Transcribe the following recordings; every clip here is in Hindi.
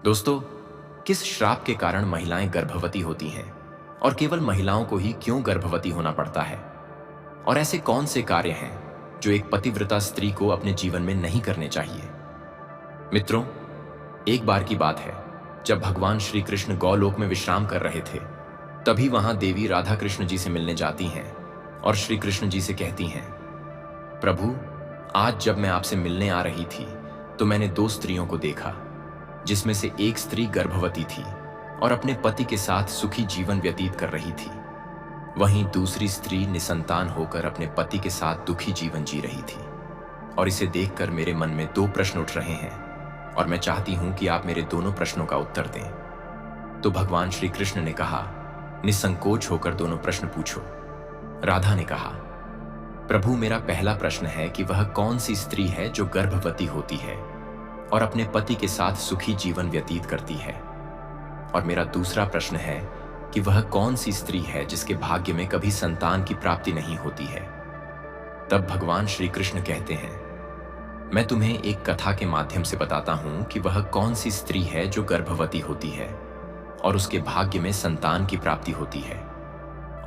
दोस्तों, किस श्राप के कारण महिलाएं गर्भवती होती हैं और केवल महिलाओं को ही क्यों गर्भवती होना पड़ता है? और ऐसे कौन से कार्य हैं जो एक पतिव्रता स्त्री को अपने जीवन में नहीं करने चाहिए? मित्रों, एक बार की बात है, जब भगवान श्री कृष्ण गौलोक में विश्राम कर रहे थे, तभी वहां देवी राधा कृष्ण जी से मिलने जाती हैं और श्री कृष्ण जी से कहती हैं, प्रभु, आज जब मैं आपसे मिलने आ रही थी तो मैंने दो स्त्रियों को देखा, जिसमें से एक स्त्री गर्भवती थी और अपने पति के साथ सुखी जीवन व्यतीत कर रही थी। वहीं दूसरी स्त्री निसंतान होकर अपने पति के साथ दुखी जीवन जी रही थी। और इसे देखकर मेरे मन में दो प्रश्न उठ रहे हैं और मैं चाहती हूं कि आप मेरे दोनों प्रश्नों का उत्तर दें। तो भगवान श्री कृष्ण ने कहा, निसंकोच होकर दोनों प्रश्न पूछो। राधा ने कहा, प्रभु, मेरा पहला प्रश्न है कि वह कौन सी स्त्री है जो गर्भवती होती है और अपने पति के साथ सुखी जीवन व्यतीत करती है? और मेरा दूसरा प्रश्न है कि वह कौन सी स्त्री है जिसके भाग्य में कभी संतान की प्राप्ति नहीं होती है? तब भगवान श्री कृष्ण कहते हैं, मैं तुम्हें एक कथा के माध्यम से बताता हूं कि वह कौन सी स्त्री है जो गर्भवती होती है और उसके भाग्य में संतान की प्राप्ति होती है,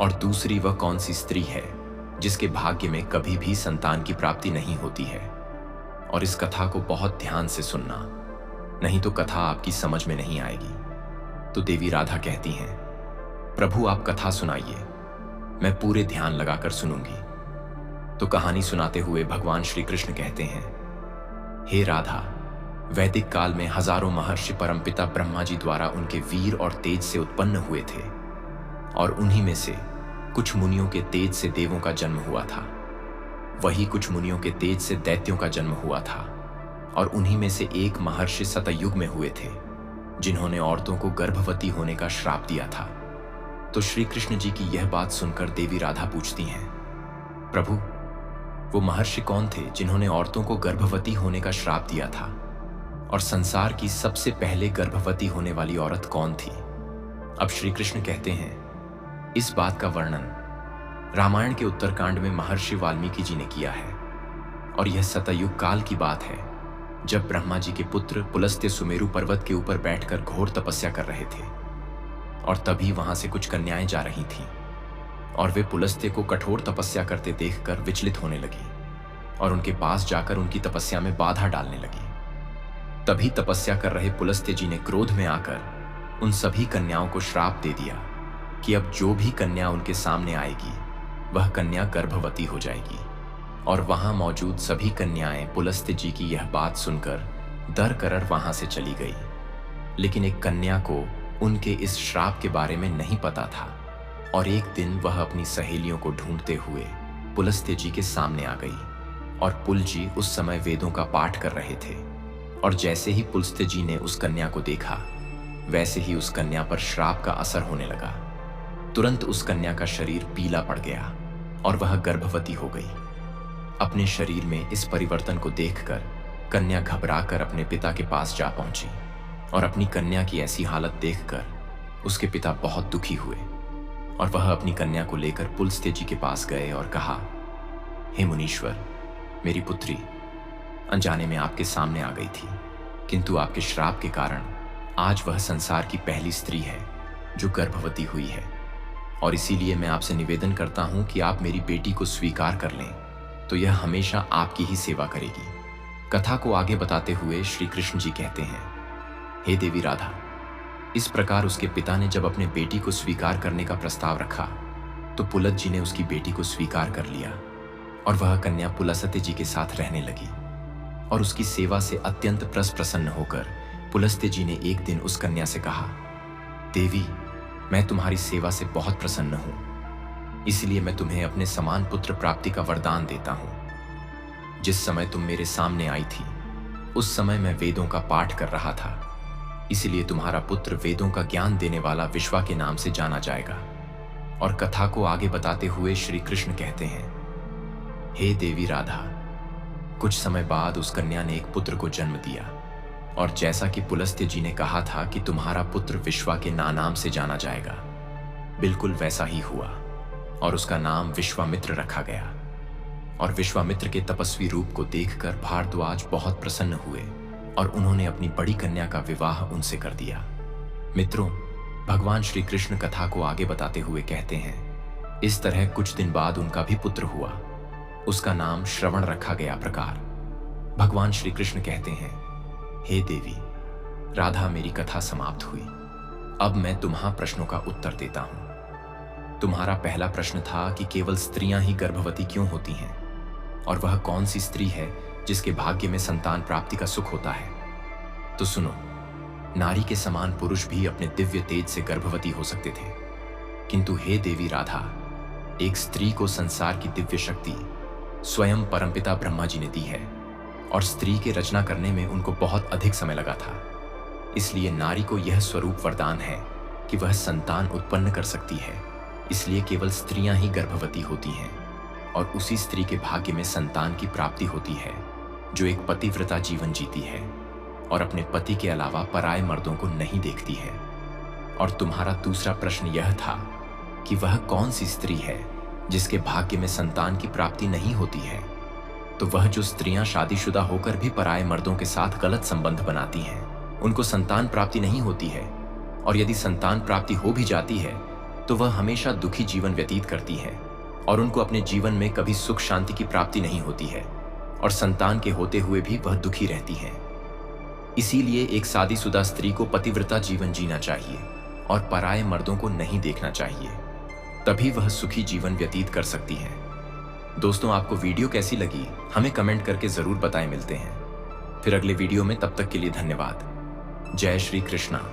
और दूसरी वह कौन सी स्त्री है जिसके भाग्य में कभी भी संतान की प्राप्ति नहीं होती है। और इस कथा को बहुत ध्यान से सुनना, नहीं तो कथा आपकी समझ में नहीं आएगी। तो देवी राधा कहती हैं, प्रभु, आप कथा सुनाइए, मैं पूरे ध्यान लगाकर सुनूंगी। तो कहानी सुनाते हुए भगवान श्री कृष्ण कहते हैं, हे राधा, वैदिक काल में हजारों महर्षि परमपिता ब्रह्मा जी द्वारा उनके वीर और तेज से उत्पन्न हुए थे, और उन्हीं में से कुछ मुनियों के तेज से देवों का जन्म हुआ था। वही कुछ मुनियों के तेज से दैत्यों का जन्म हुआ था, और उन्हीं में से एक महर्षि सतयुग में हुए थे, जिन्होंने औरतों को गर्भवती होने का श्राप दिया था। तो श्री कृष्ण जी की यह बात सुनकर देवी राधा पूछती हैं, प्रभु, वो महर्षि कौन थे जिन्होंने औरतों को गर्भवती होने का श्राप दिया था? और संसार की सबसे पहले गर्भवती होने वाली औरत कौन थी? अब श्री कृष्ण कहते हैं, इस बात का वर्णन रामायण के उत्तरकांड में महर्षि वाल्मीकि जी ने किया है, और यह सतयुग काल की बात है, जब ब्रह्मा जी के पुत्र पुलस्त्य सुमेरु पर्वत के ऊपर बैठकर घोर तपस्या कर रहे थे, और तभी वहां से कुछ कन्याएं जा रही थीं, और वे पुलस्त्य को कठोर तपस्या करते देखकर विचलित होने लगी और उनके पास जाकर उनकी तपस्या में बाधा डालने लगी। तभी तपस्या कर रहे पुलस्त्य जी ने क्रोध में आकर उन सभी कन्याओं को श्राप दे दिया कि अब जो भी कन्या उनके सामने आएगी वह कन्या गर्भवती हो जाएगी। और वहां मौजूद सभी कन्याएं पुलस्त्य जी की यह बात सुनकर डर कर वहां से चली गई। लेकिन एक कन्या को उनके इस श्राप के बारे में नहीं पता था, और एक दिन वह अपनी सहेलियों को ढूंढते हुए पुलस्त्य जी के सामने आ गई। और पुल जी उस समय वेदों का पाठ कर रहे थे, और जैसे ही पुलस्त्य जी ने उस कन्या को देखा, वैसे ही उस कन्या पर श्राप का असर होने लगा। तुरंत उस कन्या का शरीर पीला पड़ गया और वह गर्भवती हो गई। अपने शरीर में इस परिवर्तन को देखकर कन्या घबराकर अपने पिता के पास जा पहुंची, और अपनी कन्या की ऐसी हालत देखकर उसके पिता बहुत दुखी हुए, और वह अपनी कन्या को लेकर पुलस्त्य जी के पास गए और कहा, हे मुनीश्वर, मेरी पुत्री अनजाने में आपके सामने आ गई थी, किंतु आपके श्राप के कारण आज वह संसार की पहली स्त्री है जो गर्भवती हुई है, और इसीलिए मैं आपसे निवेदन करता हूं कि आप मेरी बेटी को स्वीकार कर लें, तो यह हमेशा आपकी ही सेवा करेगी। कथा को आगे बताते हुए श्री कृष्ण जी कहते हैं, हे देवी राधा, इस प्रकार उसके पिता ने जब अपने बेटी को स्वीकार करने का प्रस्ताव रखा, तो पुलत जी ने उसकी बेटी को स्वीकार कर लिया, और वह कन्या पुलस्त्य जी के साथ रहने लगी। और उसकी सेवा से अत्यंत प्रसन्न होकर पुलस्त्य जी ने एक दिन उस कन्या से कहा, देवी, मैं तुम्हारी सेवा से बहुत प्रसन्न हूं, इसलिए मैं तुम्हें अपने समान पुत्र प्राप्ति का वरदान देता हूं। जिस समय तुम मेरे सामने आई थी, उस समय मैं वेदों का पाठ कर रहा था, इसलिए तुम्हारा पुत्र वेदों का ज्ञान देने वाला विश्वा के नाम से जाना जाएगा। और कथा को आगे बताते हुए श्री कृष्ण कहते हैं, हे देवी राधा, कुछ समय बाद उस कन्या ने एक पुत्र को जन्म दिया, और जैसा कि पुलस्त्य जी ने कहा था कि तुम्हारा पुत्र विश्वा के नाम से जाना जाएगा, बिल्कुल वैसा ही हुआ, और उसका नाम विश्वामित्र रखा गया। और विश्वामित्र के तपस्वी रूप को देखकर भारद्वाज बहुत प्रसन्न हुए और उन्होंने अपनी बड़ी कन्या का विवाह उनसे कर दिया। मित्रों, भगवान श्री कृष्ण कथा को आगे बताते हुए कहते हैं, इस तरह कुछ दिन बाद उनका भी पुत्र हुआ। उसका नाम श्रवण रखा गया। प्रकार भगवान श्री कृष्ण कहते हैं, हे देवी राधा, मेरी कथा समाप्त हुई। अब मैं तुम्हारा प्रश्नों का उत्तर देता हूं। तुम्हारा पहला प्रश्न था कि केवल स्त्रियां ही गर्भवती क्यों होती हैं, और वह कौन सी स्त्री है जिसके भाग्य में संतान प्राप्ति का सुख होता है। तो सुनो, नारी के समान पुरुष भी अपने दिव्य तेज से गर्भवती हो सकते थे, किंतु हे देवी राधा, एक स्त्री को संसार की दिव्य शक्ति स्वयं परमपिता ब्रह्मा जी ने दी है, और स्त्री के रचना करने में उनको बहुत अधिक समय लगा था। इसलिए नारी को यह स्वरूप वरदान है कि वह संतान उत्पन्न कर सकती है। इसलिए केवल स्त्रियां ही गर्भवती होती हैं, और उसी स्त्री के भाग्य में संतान की प्राप्ति होती है जो एक पतिव्रता जीवन जीती है और अपने पति के अलावा पराये मर्दों को नहीं देखती है। और तुम्हारा दूसरा प्रश्न यह था कि वह कौन सी स्त्री है जिसके भाग्य में संतान की प्राप्ति नहीं होती है। तो वह जो स्त्रियां शादीशुदा होकर भी पराये मर्दों के साथ गलत संबंध बनाती हैं, उनको संतान प्राप्ति नहीं होती है, और यदि संतान प्राप्ति हो भी जाती है तो वह हमेशा दुखी जीवन व्यतीत करती है, और उनको अपने जीवन में कभी सुख शांति की प्राप्ति नहीं होती है, और संतान के होते हुए भी वह दुखी रहती हैं। इसीलिए एक शादीशुदा स्त्री को पतिव्रता जीवन जीना चाहिए और पराये मर्दों को नहीं देखना चाहिए, तभी वह सुखी जीवन व्यतीत कर सकती है। दोस्तों, आपको वीडियो कैसी लगी हमें कमेंट करके जरूर बताएं। मिलते हैं फिर अगले वीडियो में, तब तक के लिए धन्यवाद। जय श्री कृष्णा।